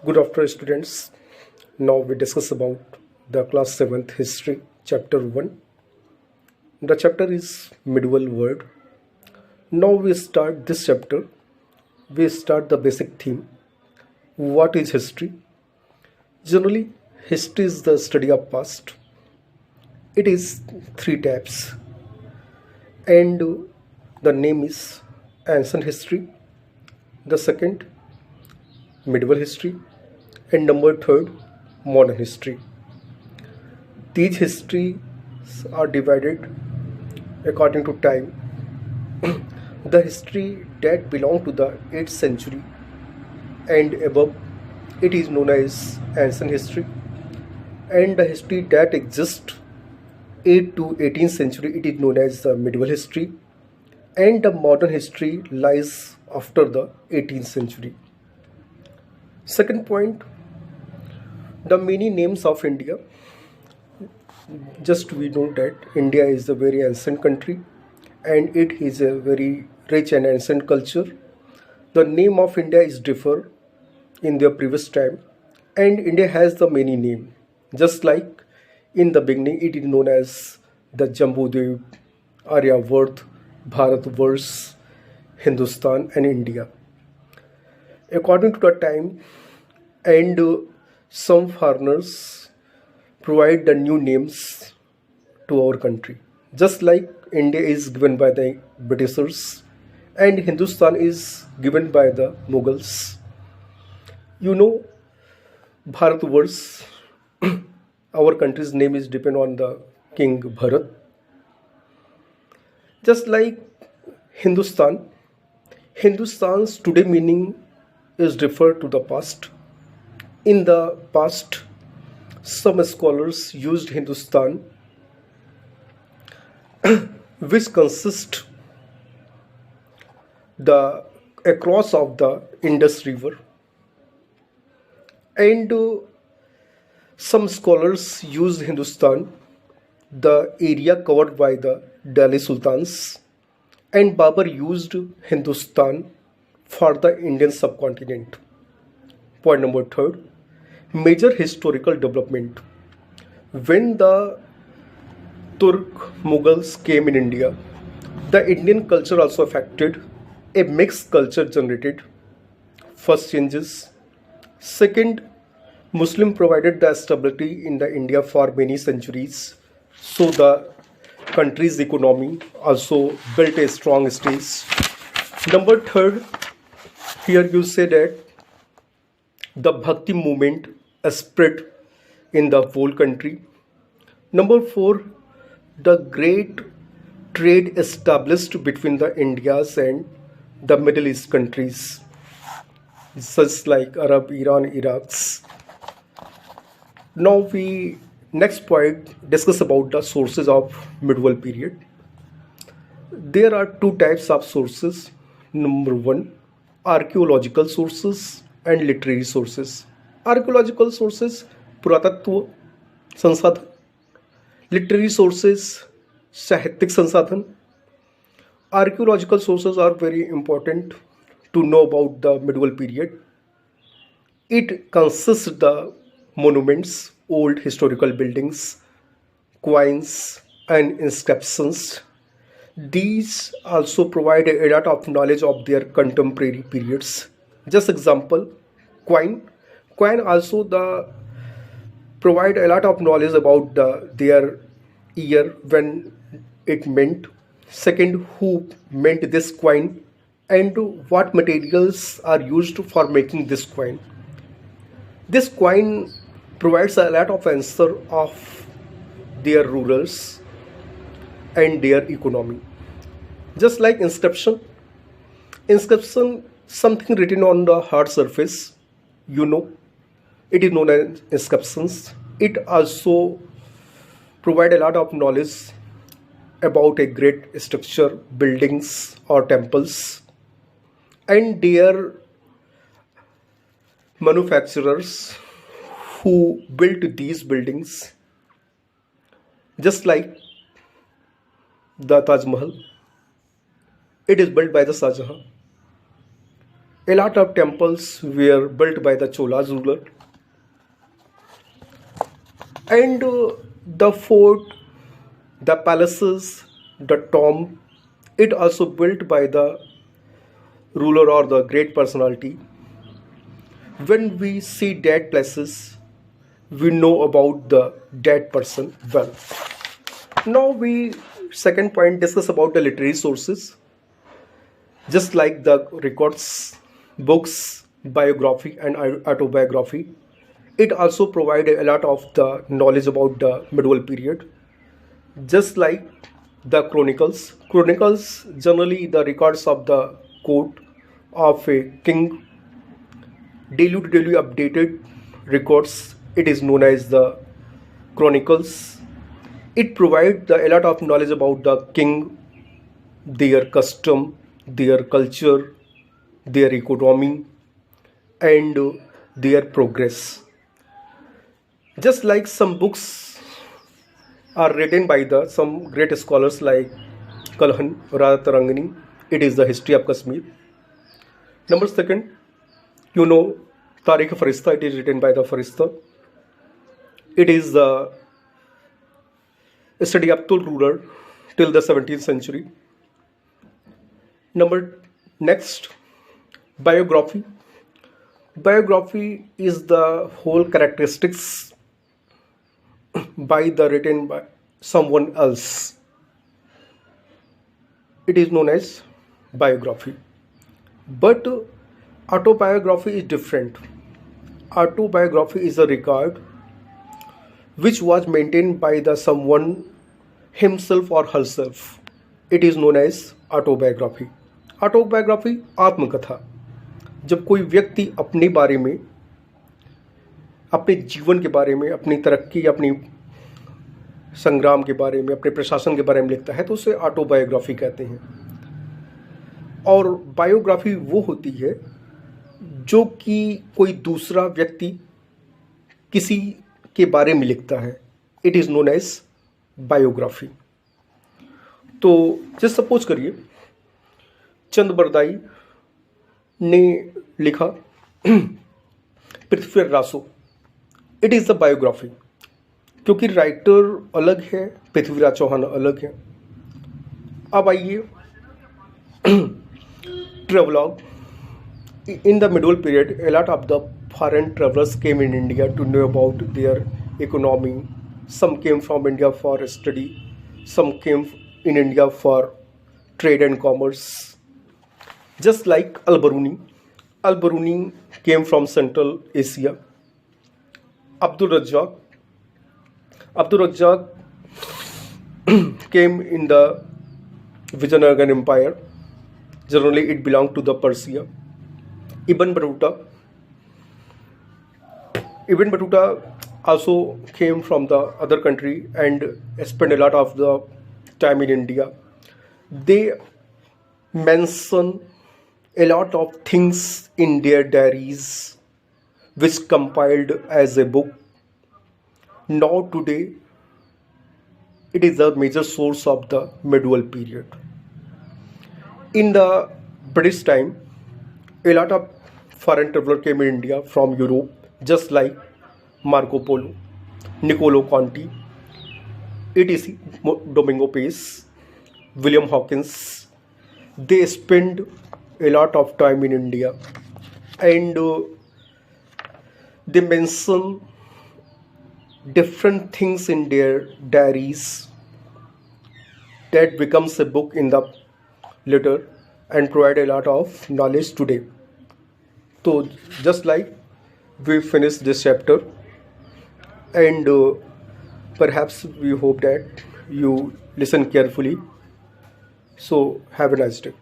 Good afternoon, students. Now we discuss about the class 7th history, chapter 1. The chapter is medieval world. Now we start this chapter. We start the basic theme. What is history? Generally, history is the study of past. It is three types, and the name is ancient history. The second, medieval history, and number third, modern history. These histories are divided according to time. The history that belong to the 8th century and above, it is known as ancient history, and the history that exists 8th to 18th century, it is known as the medieval history, and the modern history lies after the 18th century. Second point, the many names of India. Just we know that India is a very ancient country and it is a very rich and ancient culture. The name of India is differ in the previous time, and India has the many name. Just like in the beginning it is known as the Jambudvip, Aryavart, Bharatvarsh, Hindustan and India. According to the time, and some foreigners provide the new names to our country. Just like India is given by the Britishers and Hindustan is given by the Mughals. You know, Bharatvarsh, our country's name is depend on the King Bharat. Just like Hindustan, Hindustan's today meaning is referred to the past. In the past, some scholars used Hindustan, which consist the across of the Indus River, and some scholars used Hindustan, the area covered by the Delhi Sultans, and Babur used Hindustan for the Indian subcontinent. Point number third, major historical development. When the Turk Mughals came in India, the Indian culture also affected. A mixed culture generated. First changes. Second, Muslim provided the stability in the India for many centuries. So the country's economy also built a strong stage. Number third, here you say that the Bhakti movement spread in the whole country. Number four, the great trade established between the Indias and the Middle East countries, such like Arab, Iran, Iraq's. Now we next point discuss about the sources of medieval period. There are two types of sources. Number one, archaeological sources and literary sources. Archaeological sources, पुरातत्व संसाधन. Literary sources, साहित्यिक संसाधन. Archaeological sources are very important to know about the medieval period. It consists of the monuments, old historical buildings, coins and inscriptions. These also provide a lot of knowledge of their contemporary periods. Just example, coin. Coin also the provide a lot of knowledge about their year when it meant. Second, who meant this coin and what materials are used for making this coin. This coin provides a lot of answer of their rulers and their economy. Just like inscription. Inscription, something written on the hard surface, it is known as inscriptions. It also provide a lot of knowledge about a great structure, buildings or temples, and their manufacturers who built these buildings. Just like the Taj Mahal, it is built by the Shah Jahan. A lot of temples were built by the Cholas ruler, and the fort, the palaces, the tomb, it also built by the ruler or the great personality. When we see dead places, we know about the dead person well. Now we second point discuss about the literary sources. Just like the records, books, biography and autobiography, it also provided a lot of the knowledge about the medieval period. Just like the chronicles generally the records of the court of a king, daily to daily updated records. It is known as the chronicles. It provides a lot of knowledge about the king, their custom, their culture, their economy, and their progress. Just like some books are written by the some great scholars like Kalhan Ratarangani, it is the history of Kashmir. Number second, you know Tariq Farista, it is written by the Farista. It is the study up to ruler till the 17th century. Number next, biography. Biography is the whole characteristics by the written by someone else. It is known as biography. But autobiography is different. Autobiography is a record which was maintained by the someone himself or herself. It is known as autobiography. Autobiography आत्मकथा, जब कोई व्यक्ति अपने बारे में, अपने जीवन के बारे में, अपनी तरक्की, अपनी संग्राम के बारे में, अपने प्रशासन के बारे में लिखता है तो उसे ऑटोबायोग्राफी कहते हैं. और बायोग्राफी वो होती है जो कि कोई दूसरा व्यक्ति किसी के बारे में लिखता है. It is known as biography. तो जस्ट सपोज करिए चंद बरदाई ने लिखा Prithviraj Raso. It is the biography, क्योंकि राइटर अलग है, पृथ्वीराज चौहान अलग है. अब आइए travelogue. In the medieval period, a lot of the foreign travelers came in India to know about their economy. Some came from India for study, some came in India for trade and commerce. Just like Al-Biruni. Al-Biruni came from Central Asia. Abdul Razzaq came in the Vijayanagara Empire. Generally, it belonged to the Persia. Ibn Battuta also came from the other country and spent a lot of the time in India. They mention a lot of things in their diaries, which compiled as a book. Now today, it is a major source of the medieval period. In the British time, a lot of foreign travelers came in India from Europe, just like Marco Polo, Niccolo Conti, etc., Domingo Pace, William Hawkins. They spent a lot of time in India, and they mention different things in their diaries that becomes a book in the later and provide a lot of knowledge today. So just like we finish this chapter, and perhaps we hope that you listen carefully. So have a nice day.